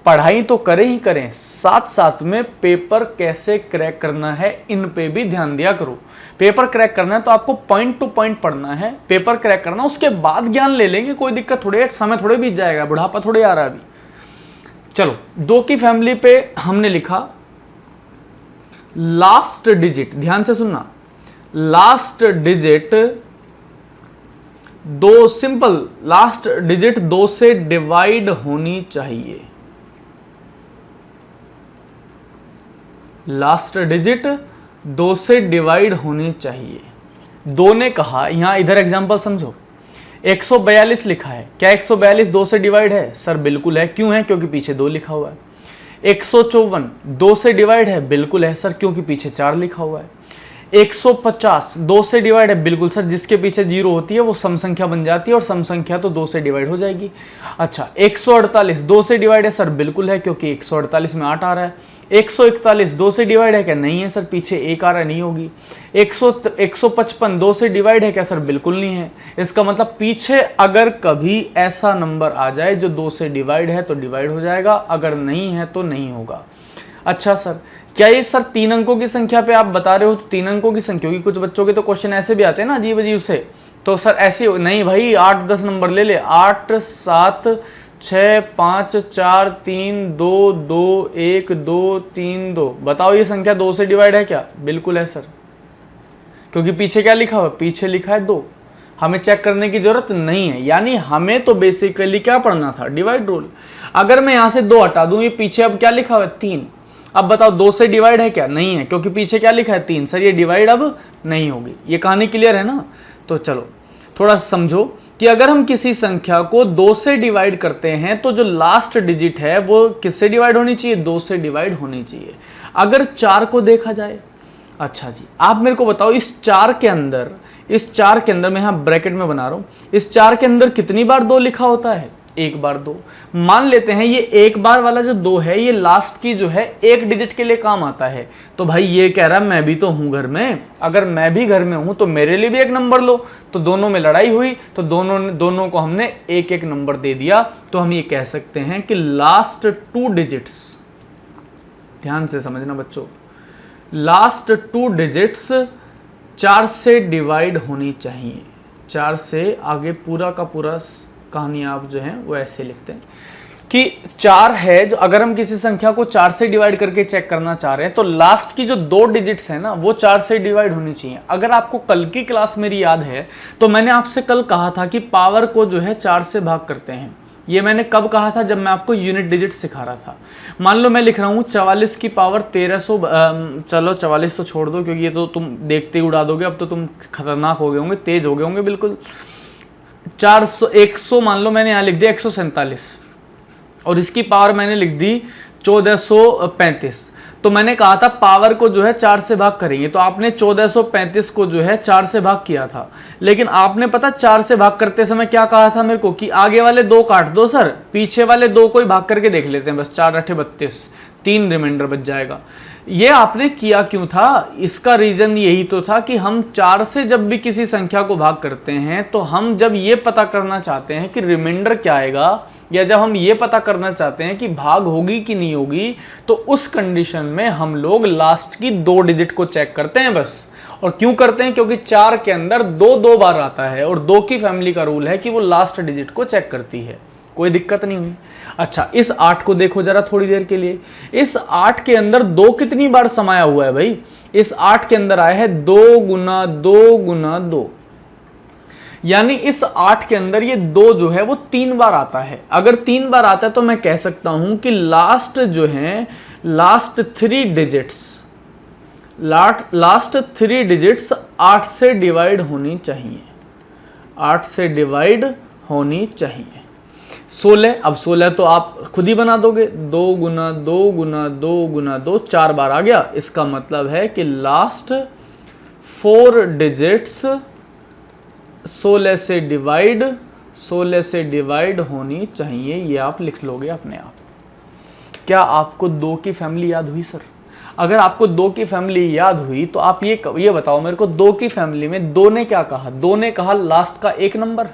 पढ़ाई तो करें ही करें, साथ साथ में पेपर कैसे क्रैक करना है इन पे भी ध्यान दिया करो। पेपर क्रैक करना है तो आपको पॉइंट टू पॉइंट पढ़ना है, पेपर क्रैक करना, उसके बाद ज्ञान ले लेंगे, कोई दिक्कत थोड़ी है, समय थोड़े बीत जाएगा, बुढ़ापा थोड़े आ रहा अभी। चलो, 2 की फैमिली पे हमने लिखा लास्ट डिजिट, ध्यान से सुनना, last digit 2, simple, last digit 2 से डिवाइड होनी चाहिए। लास्ट डिजिट 2 से डिवाइड होनी चाहिए। 2 ने कहा, यहां इधर एग्जांपल समझो, 142 लिखा है, क्या 142 2 से डिवाइड है? सर बिल्कुल है। क्यों है? क्योंकि पीछे 2 लिखा हुआ है। 154 2 से डिवाइड है? बिल्कुल है सर, क्योंकि पीछे 4 लिखा हुआ है। 150 2 से डिवाइड है? बिल्कुल सर, जिसके पीछे 0 होती है वो सम संख्या बन जाती है, और सम संख्या तो 2 से डिवाइड हो जाएगी। अच्छा, 148 2 से डिवाइड है? सर बिल्कुल है, क्योंकि 148 में 8 आ रहा है। 141 2 से डिवाइड है क्या? नहीं है सर, पीछे 1 आ रहा है, नहीं होगी। 155 2 से डिवाइड है क्या? सर बिल्कुल नहीं है। इसका मतलब पीछे अगर कभी ऐसा नंबर आ जाए जो 2 से डिवाइड है तो डिवाइड हो जाएगा, अगर नहीं है तो नहीं होगा। अच्छा सर, क्या ये सर 3 अंकों की संख्या पे आप बता रहे हो? तो 3 अंकों की संख्या, क्योंकि कुछ बच्चों के तो क्वेश्चन ऐसे भी आते हैं ना अजीब अजीब से, तो सर ऐसे नहीं भाई, 8-10 नंबर ले ले, 8 7 6 5 4 3 2 2 1 2 3 2। बताओ ये संख्या 2 से डिवाइड है क्या? बिल्कुल है सर, क्योंकि पीछे क्या लिखा हुआ? पीछे लिखा है 2, हमें चेक करने की जरूरत नहीं है। यानी हमें तो बेसिकली क्या पढ़ना था? Divide rule. अगर मैं यहां से 2 हटा दूं, ये पीछे अब क्या लिखा हुआ है? 3। अब बताओ 2 से डिवाइड है क्या? नहीं है, क्योंकि पीछे क्या लिखा है? 3। सर ये डिवाइड अब नहीं होगी। ये कहानी क्लियर है ना? तो चलो थोड़ा समझो कि अगर हम किसी संख्या को 2 से डिवाइड करते हैं तो जो लास्ट डिजिट है वो किससे डिवाइड होनी चाहिए? 2 से डिवाइड होनी चाहिए। अगर 4 को देखा जाए, अच्छा जी आप मेरे को बताओ, इस 4 के अंदर मैं यहां ब्रैकेट में बना रहा हूं, इस 4 के अंदर कितनी बार 2 लिखा होता है? 1 बार 2। मान लेते हैं ये 1 बार वाला जो 2 है, ये लास्ट की जो है 1 डिजिट के लिए काम आता है। तो भाई ये कह रहा है मैं भी तो हूं घर में, अगर मैं भी घर में हूं तो मेरे लिए भी 1 नंबर लो। तो दोनों में लड़ाई हुई, तो दोनों को हमने 1-1 नंबर दे दिया। तो हम ये कह सकते हैं कि लास्ट 2 डिजिट्स, ध्यान से समझना बच्चों, लास्ट 2 डिजिट्स 4 से डिवाइड होनी चाहिए। 4 से आगे पूरा का पूरा कहानी आप जो है वो ऐसे लिखते हैं कि 4 है, जो अगर हम किसी संख्या को 4 से डिवाइड करके चेक करना चाह रहे हैं तो लास्ट की जो 2 डिजिट्स है ना वो 4 से डिवाइड होनी चाहिए। अगर आपको कल की क्लास मेरी याद है तो मैंने आपसे कल कहा था कि पावर को जो है 4 से भाग करते हैं। ये मैंने कब कहा था? जब मैं आपको यूनिट डिजिट सिखा रहा था। मान लो मैं लिख रहा हूँ 44 की पावर 1300, चलो 44 तो छोड़ दो क्योंकि ये तो तुम देखते ही उड़ा दोगे, अब तो तुम खतरनाक हो गए होंगे, तेज हो गए होंगे बिल्कुल। 100 मान लो मैंने यहाँ लिख दिया 147, और इसकी पावर मैंने लिख दी 1435। तो मैंने कहा था पावर को जो है 4 से भाग करेंगे, तो आपने 1435 को जो है 4 से भाग किया था। लेकिन आपने पता 4 से भाग करते समय क्या कहा था मेरे को कि आगे वाले 2 काट दो सर, पीछे वाले 2 को ही भाग करके देख लेते हैं, बस 4 8 32, 3 रिमाइंडर बच जाएगा। ये आपने किया क्यों था? इसका रीजन यही तो था कि हम 4 से जब भी किसी संख्या को भाग करते हैं तो हम जब ये पता करना चाहते हैं कि रिमाइंडर क्या आएगा, या जब हम ये पता करना चाहते हैं कि भाग होगी कि नहीं होगी, तो उस कंडीशन में हम लोग लास्ट की 2 डिजिट को चेक करते हैं बस। और क्यों करते हैं? क्योंकि 4 के अंदर 2 बार आता है, और 2 की फैमिली का रूल है कि वो लास्ट डिजिट को चेक करती है। कोई दिक्कत नहीं हुई। अच्छा, इस 8 को देखो जरा थोड़ी देर के लिए। इस 8 के अंदर 2 कितनी बार समाया हुआ है भाई? इस 8 के अंदर आया है 2 गुना 2 गुना 2, यानी इस 8 के अंदर ये 2 जो है वो 3 बार आता है। अगर 3 बार आता है तो मैं कह सकता हूं कि लास्ट जो है, लास्ट 3 डिजिट्स 8 से डिवाइड होनी चाहिए, 8 से डिवाइड होनी चाहिए। 16, अब 16 तो आप खुद ही बना दोगे, 2 गुना 2 गुना 2 गुना 2, 4 बार आ गया। इसका मतलब है कि लास्ट 4 डिजिट्स 16 से डिवाइड होनी चाहिए। ये आप लिख लोगे अपने आप। क्या आपको 2 की फैमिली याद हुई सर? अगर आपको 2 की फैमिली याद हुई तो आप ये बताओ मेरे को, 2 की फैमिली में 2 ने क्या कहा? 2 ने कहा लास्ट का 1 नंबर,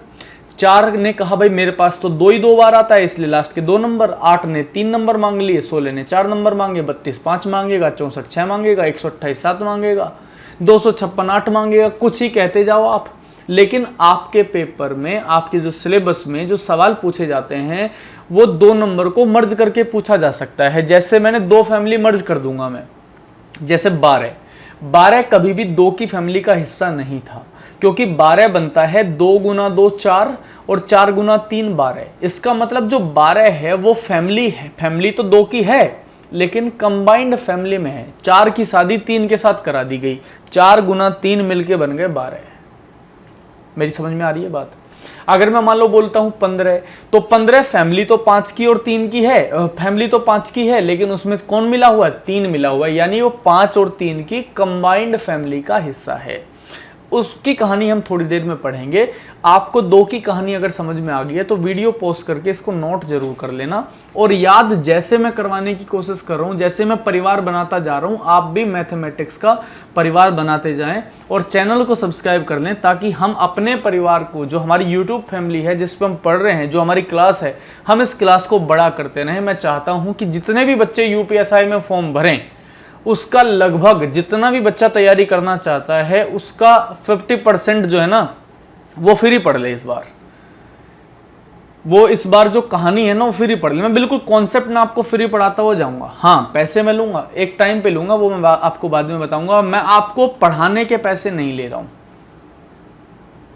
4 ने कहा भाई मेरे पास तो 2 ही 2 बार आता है इसलिए लास्ट के 2 नंबर, 8 ने 3 नंबर मांग लिए, 16 ने 4 नंबर मांगे, 32 5 मांगेगा, 64 6 मांगेगा, 128 7 मांगेगा, 256 8 मांगेगा, कुछ ही कहते जाओ आप। लेकिन आपके पेपर में, आपके जो सिलेबस में जो सवाल पूछे जाते हैं वो 2 नंबर को मर्ज करके पूछा जा सकता है। जैसे मैंने 2 फैमिली मर्ज कर दूंगा मैं, जैसे 12 कभी भी 2 की फैमिली का हिस्सा नहीं था, क्योंकि 12 बनता है 2 गुना 2 4 और 4 गुना 3 12। इसका मतलब जो 12 है वो फैमिली है, फैमिली तो 2 की है लेकिन कंबाइंड फैमिली में है। 4 की शादी 3 के साथ करा दी गई, 4 गुना 3 मिलके बन गए 12। मेरी समझ में आ रही है बात? अगर मैं मान लो बोलता हूं 15, तो 15 फैमिली तो 5 की और 3 की है, फैमिली तो 5 की है लेकिन उसमें कौन मिला हुआ है? 3 मिला हुआ है, यानी वो 5 और 3 की कंबाइंड फैमिली का हिस्सा है। उसकी कहानी हम थोड़ी देर में पढ़ेंगे। आपको 2 की कहानी अगर समझ में आ गई है तो वीडियो पॉज करके इसको नोट जरूर कर लेना, और याद जैसे मैं करवाने की कोशिश कर रहा हूं, जैसे मैं परिवार बनाता जा रहा हूं, आप भी मैथमेटिक्स का परिवार बनाते जाएं और चैनल को सब्सक्राइब कर लें, ताकि हम अपने परिवार को, जो हमारी यूट्यूब फैमिली है जिस पर हम पढ़ रहे हैं, जो हमारी क्लास है, हम इस क्लास को बड़ा करते रहें। मैं चाहता हूं कि जितने भी बच्चे यूपीएसआई में फॉर्म भरें उसका लगभग, जितना भी बच्चा तैयारी करना चाहता है उसका 50% जो है ना वो फ्री पढ़ ले इस बार। वो इस बार जो कहानी है ना वो फ्री पढ़ ले। मैं बिल्कुल कॉन्सेप्ट ना आपको फ्री पढ़ाता हुआ जाऊंगा। हाँ, पैसे मैं लूंगा, एक टाइम पे लूंगा, वो मैं आपको बाद में बताऊंगा। मैं आपको पढ़ाने के पैसे नहीं ले रहा हूं,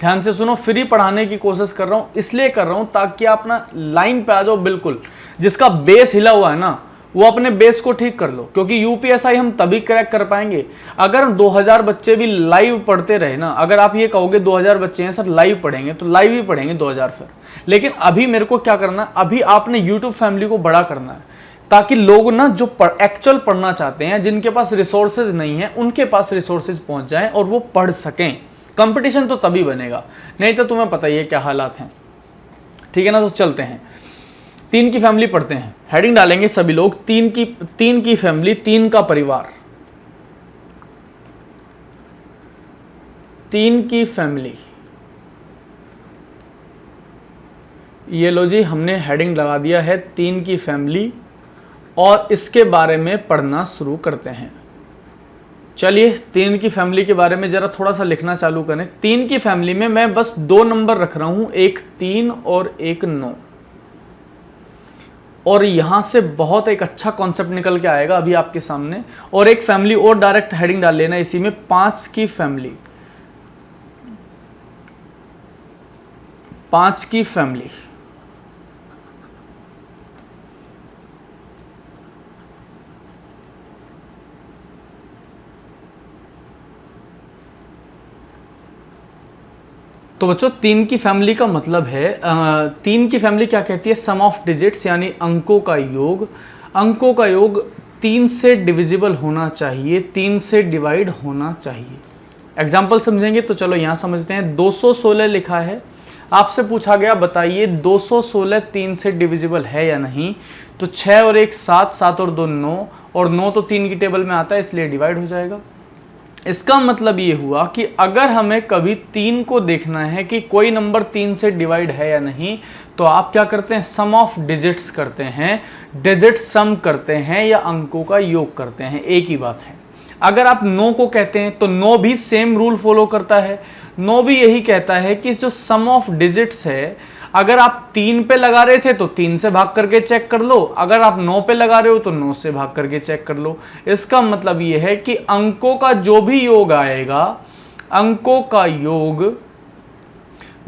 ध्यान से सुनो। फ्री पढ़ाने की कोशिश कर रहा हूं, इसलिए कर रहा हूं ताकि आप ना लाइन पे आ जाओ बिल्कुल। जिसका बेस हिला हुआ है ना वो अपने बेस को ठीक कर लो, क्योंकि यूपीएसआई हम तभी क्रैक कर पाएंगे अगर 2000 बच्चे भी लाइव पढ़ते रहे ना। अगर आप ये कहोगे 2000 बच्चे हैं सर लाइव पढ़ेंगे, तो लाइव ही पढ़ेंगे 2000 फिर। लेकिन अभी मेरे को क्या करना है, अभी आपने यूट्यूब फैमिली को बड़ा करना है, ताकि लोग ना जो एक्चुअल पढ़ना चाहते हैं, जिनके पास रिसोर्सेज नहीं है, उनके पास रिसोर्सेज पहुंच जाएं और वो पढ़ सकें। कंपटीशन तो तभी बनेगा, नहीं तो तुम्हें पता ही है क्या हालात हैं। ठीक है ना, तो चलते हैं। 3 की फैमिली पढ़ते हैं, हेडिंग डालेंगे सभी लोग, 3 की फैमिली, 3 का परिवार, 3 की फैमिली। ये लो जी, हमने हेडिंग लगा दिया है 3 की फैमिली, और इसके बारे में पढ़ना शुरू करते हैं। चलिए 3 की फैमिली के बारे में जरा थोड़ा सा लिखना चालू करें। 3 की फैमिली में मैं बस 2 नंबर रख रहा हूं, एक 3 और एक 9, और यहां से बहुत एक अच्छा कॉन्सेप्ट निकल के आएगा अभी आपके सामने। और एक फैमिली और डायरेक्ट हेडिंग डाल लेना इसी में, 5 की फैमिली, 5 की फैमिली। तो बच्चों 3 की फैमिली का मतलब है, 3 की फैमिली क्या कहती है? सम ऑफ डिजिट्स, यानी अंकों का योग। अंकों का योग 3 से डिविजिबल होना चाहिए, 3 से डिवाइड होना चाहिए। एग्जाम्पल समझेंगे तो चलो यहां समझते हैं। 216 लिखा है, आपसे पूछा गया बताइए 216 3 से डिविजिबल है या नहीं। तो 6 और 1 7, 7 और 2 9, और 9 तो 3 की टेबल में आता है इसलिए डिवाइड हो जाएगा। इसका मतलब ये हुआ कि अगर हमें कभी 3 को देखना है कि कोई नंबर 3 से डिवाइड है या नहीं, तो आप क्या करते हैं? सम ऑफ डिजिट्स करते हैं, डिजिट सम करते हैं या अंकों का योग करते हैं, एक ही बात है। अगर आप 9 को कहते हैं तो 9 भी सेम रूल फॉलो करता है। 9 भी यही कहता है कि जो सम ऑफ डिजिट्स है, अगर आप 3 पे लगा रहे थे तो 3 से भाग करके चेक कर लो, अगर आप 9 पे लगा रहे हो तो 9 से भाग करके चेक कर लो। इसका मतलब यह है कि अंकों का जो भी योग आएगा, अंकों का योग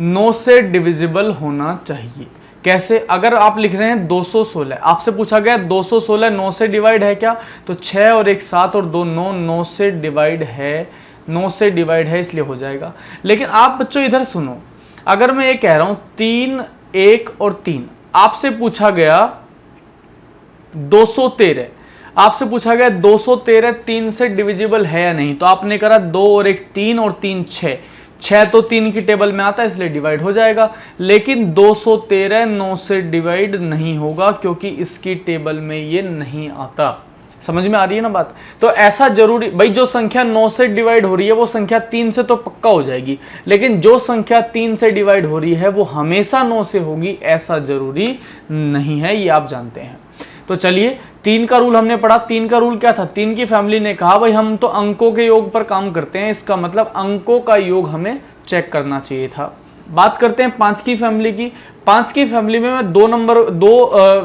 9 से डिविजिबल होना चाहिए। कैसे? अगर आप लिख रहे हैं 216, आपसे पूछा गया 216 9 से डिवाइड है क्या, तो 6 और 1 7 और 2 9, 9 से डिवाइड है, 9 से डिवाइड है, इसलिए हो जाएगा। लेकिन आप बच्चों इधर सुनो, अगर मैं ये कह रहा हूं 3 1 और 3, आपसे पूछा गया 213, आपसे पूछा गया 213 3 से डिविजिबल है या नहीं, तो आपने करा 2 और 1 3 और 3 6, 6 तो 3 की टेबल में आता है इसलिए डिवाइड हो जाएगा। लेकिन 213 9 से डिवाइड नहीं होगा क्योंकि इसकी टेबल में ये नहीं आता। समझ में आ रही है ना बात? तो ऐसा जरूरी भाई, जो संख्या 9 से डिवाइड हो रही है वो संख्या 3 से तो पक्का हो जाएगी, लेकिन जो संख्या 3 से डिवाइड हो रही है वो हमेशा 9 से होगी ऐसा जरूरी नहीं है, ये आप जानते हैं। तो चलिए 3 का रूल हमने पढ़ा। 3 का रूल क्या था? 3 की फैमिली ने कहा भाई हम तो अंकों के योग पर काम करते हैं, इसका मतलब अंकों का योग हमें चेक करना चाहिए था। बात करते हैं 5 की फैमिली की। 5 की फैमिली में मैं दो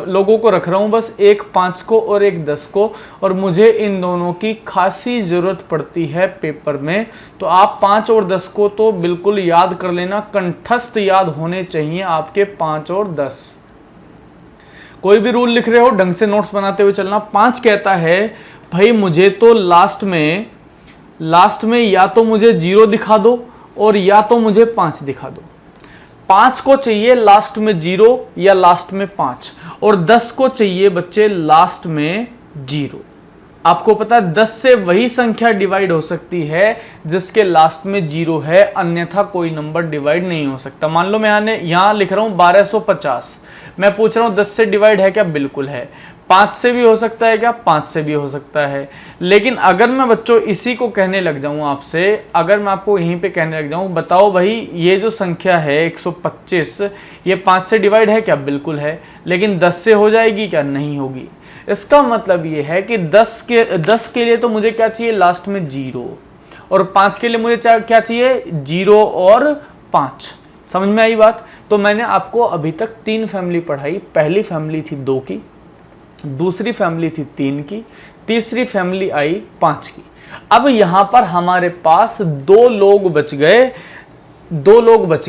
लोगों को रख रहा हूं, बस एक 5 को और एक 10 को, और मुझे इन दोनों की खासी जरूरत पड़ती है पेपर में। तो आप 5 और 10 को तो बिल्कुल याद कर लेना, कंठस्थ याद होने चाहिए आपके 5 और 10। कोई भी रूल लिख रहे हो ढंग से नोट्स बनाते हुए चलना। 5 कहता है भाई मुझे तो लास्ट में या तो मुझे 0 दिखा दो और या तो मुझे 5 दिखा दो। 5 को चाहिए लास्ट में 0 या लास्ट में 5, और 10 को चाहिए बच्चे लास्ट में 0। आपको पता है 10 से वही संख्या डिवाइड हो सकती है जिसके लास्ट में 0 है, अन्यथा कोई नंबर डिवाइड नहीं हो सकता। मान लो मैं यहां लिख रहा हूं 1250, मैं पूछ रहा हूं 10 से डिवाइड है क्या? बिल्कुल है। 5 से भी हो सकता है क्या? 5 से भी हो सकता है। लेकिन अगर मैं बच्चों इसी को कहने लग जाऊं आपसे, अगर मैं आपको यहीं पे कहने लग जाऊं बताओ भाई ये जो संख्या है 125, ये 5 से डिवाइड है क्या? बिल्कुल है। लेकिन 10 से हो जाएगी क्या? नहीं होगी। इसका मतलब ये है कि 10 के लिए तो मुझे क्या चाहिए? लास्ट में 0, और 5 के लिए मुझे क्या चाहिए? 0 और 5। समझ में आई बात? तो मैंने आपको अभी तक 3 फैमिली पढ़ाई। पहली फैमिली थी 2 की, दूसरी फैमिली थी 3 की, तीसरी फैमिली आई 5 की। अब यहां पर हमारे पास 2 लोग बच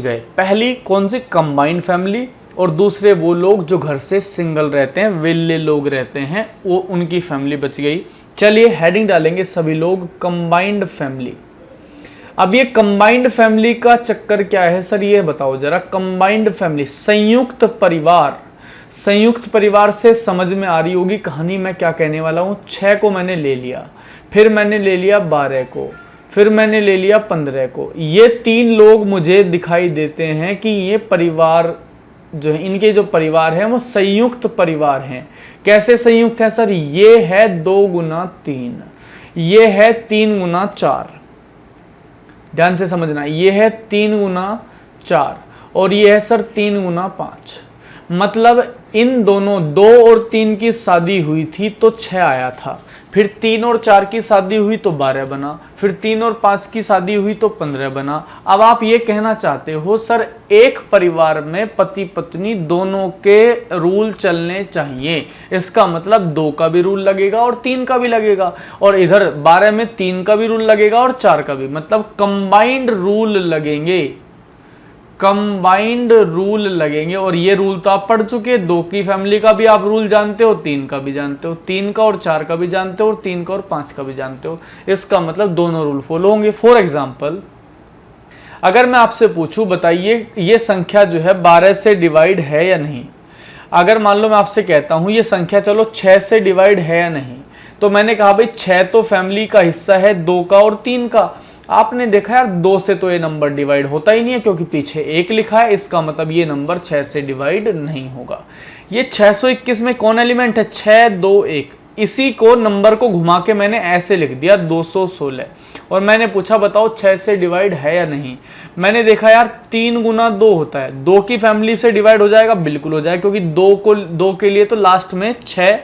गए। पहली कौन सी? कंबाइंड फैमिली, और दूसरे वो लोग जो घर से सिंगल रहते हैं, वेले लोग रहते हैं, वो उनकी फैमिली बच गई। चलिए हेडिंग डालेंगे सभी लोग कंबाइंड फैमिली। अब ये कंबाइंड फैमिली का चक्कर क्या है सर, ये बताओ जरा। कंबाइंड फैमिली, संयुक्त परिवार से समझ में आ रही होगी कहानी मैं क्या कहने वाला हूं। 6 को मैंने ले लिया, फिर मैंने ले लिया 12 को, फिर मैंने ले लिया 15 को। ये 3 लोग मुझे दिखाई देते हैं कि ये परिवार जो है, इनके जो परिवार है वो संयुक्त परिवार हैं। कैसे संयुक्त है सर? ये है 2 गुना 3, ये है 3 गुना 4। ध्यान से समझना, ये है 3 गुना 4 और ये है सर 3 गुना 5। मतलब इन दोनों 2 और 3 की शादी हुई थी तो 6 आया था, फिर 3 और 4 की शादी हुई तो 12 बना, फिर 3 और 5 की शादी हुई तो 15 बना। अब आप ये कहना चाहते हो सर एक परिवार में पति पत्नी दोनों के रूल चलने चाहिए, इसका मतलब 2 का भी रूल लगेगा और 3 का भी लगेगा, और इधर 12 में 3 का भी रूल लगेगा और 4 का भी, मतलब कंबाइंड रूल लगेंगे, कंबाइंड रूल लगेंगे। और ये रूल तो आप पढ़ चुके हैं, 2 की फैमिली का भी आप रूल जानते हो, 3 का भी जानते हो, 3 का और 4 का भी जानते हो, और 3 का और 5 का भी जानते हो। इसका मतलब दोनों रूल फॉलो होंगे। फॉर एग्जाम्पल अगर मैं आपसे पूछूं बताइए ये संख्या जो है 12 से डिवाइड है या नहीं। अगर मान लो मैं आपसे कहता हूं ये संख्या चलो 6 से डिवाइड है या नहीं, तो मैंने कहा भाई 6 तो फैमिली का हिस्सा है 2 का और 3 का। आपने देखा यार 2 से तो ये नंबर डिवाइड होता ही नहीं है क्योंकि पीछे 1 लिखा है, इसका मतलब ये नंबर 6 से डिवाइड नहीं होगा। ये 621 में कौन एलिमेंट है? 6 2 1। इसी को नंबर को घुमा के मैंने ऐसे लिख दिया 216, और मैंने पूछा बताओ 6 से डिवाइड है या नहीं। मैंने देखा यार 3 गुना 2 होता है, 2 की फैमिली से डिवाइड हो जाएगा, बिल्कुल हो जाएगा, क्योंकि 2 के लिए तो लास्ट में 6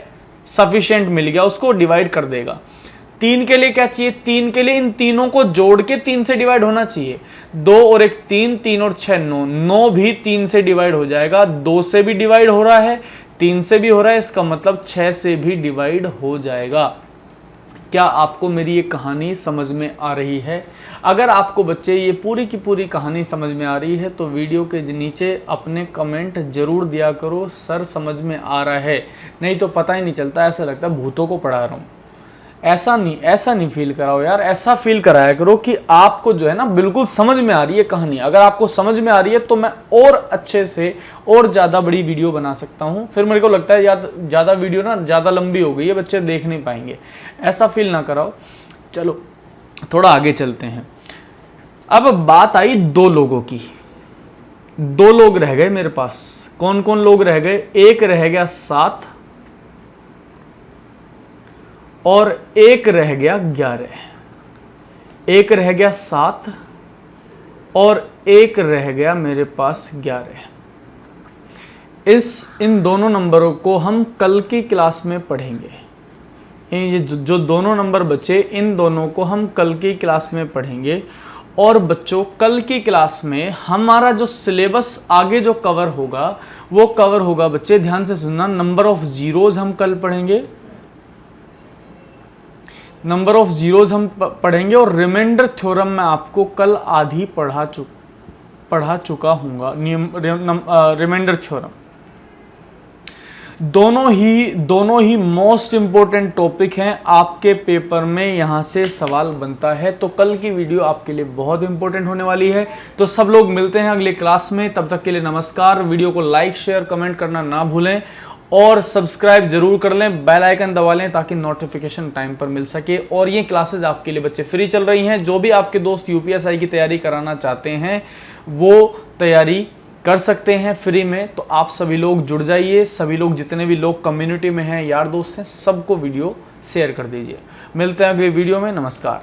सफिशिएंट मिल गया, उसको डिवाइड कर देगा। 3 के लिए क्या चाहिए, 3 के लिए इन तीनों को जोड़ के 3 से डिवाइड होना चाहिए। 2 और 1 3, 3 और 6 9, 9 भी 3 से डिवाइड हो जाएगा। 2 से भी डिवाइड हो रहा है, 3 से भी हो रहा है, इसका मतलब 6 से भी डिवाइड हो जाएगा। क्या आपको मेरी ये कहानी समझ में आ रही है? अगर आपको बच्चे ये पूरी की पूरी कहानी समझ में आ रही है तो वीडियो के नीचे अपने कमेंट जरूर दिया करो, सर समझ में आ रहा है। नहीं तो पता ही नहीं चलता, ऐसा लगता है भूतों को पढ़ा रहा हूँ। ऐसा नहीं फील कराओ यार, ऐसा फील कराया करो कि आपको जो है ना बिल्कुल समझ में आ रही है कहानी। अगर आपको समझ में आ रही है तो मैं और अच्छे से और ज़्यादा बड़ी वीडियो बना सकता हूँ। फिर मेरे को लगता है ज़्यादा वीडियो ना ज़्यादा लंबी हो गई है, बच्चे देख नहीं पाएंगे। ऐसा फील ना कराओ। चलो थोड़ा आगे चलते हैं। अब बात आई 2 लोगों की। 2 लोग रह गए मेरे पास। कौन कौन लोग रह गए? एक रह गया 7 और एक रह गया 11। एक रह गया 7 और एक रह गया मेरे पास 11। इन दोनों नंबरों को हम कल की क्लास में पढ़ेंगे। ये जो दोनों नंबर बचे, इन दोनों को हम कल की क्लास में पढ़ेंगे। और बच्चों कल की क्लास में हमारा जो सिलेबस आगे जो कवर होगा वो कवर होगा, बच्चे ध्यान से सुनना, नंबर ऑफ जीरोज हम कल पढ़ेंगे। नंबर ऑफ जीरोज हम पढ़ेंगे और रिमाइंडर थ्योरम मैं आपको कल आधी पढ़ा चुका हूँगा। रिमाइंडर थ्योरम दोनों ही मोस्ट इंपॉर्टेंट टॉपिक हैं। आपके पेपर में यहां से सवाल बनता है, तो कल की वीडियो आपके लिए बहुत इंपॉर्टेंट होने वाली है। तो सब लोग मिलते हैं अगले क्लास में, तब तक के लिए नमस्कार। वीडियो को लाइक शेयर कमेंट करना ना भूलें और सब्सक्राइब जरूर कर लें, बेल आइकन दबा लें ताकि नोटिफिकेशन टाइम पर मिल सके। और ये क्लासेस आपके लिए बच्चे फ्री चल रही हैं। जो भी आपके दोस्त यूपीएसआई की तैयारी कराना चाहते हैं वो तैयारी कर सकते हैं फ्री में। तो आप सभी लोग जुड़ जाइए। सभी लोग जितने भी लोग कम्युनिटी में हैं, यार दोस्त हैं, सबको वीडियो शेयर कर दीजिए। मिलते हैं अगले वीडियो में। नमस्कार।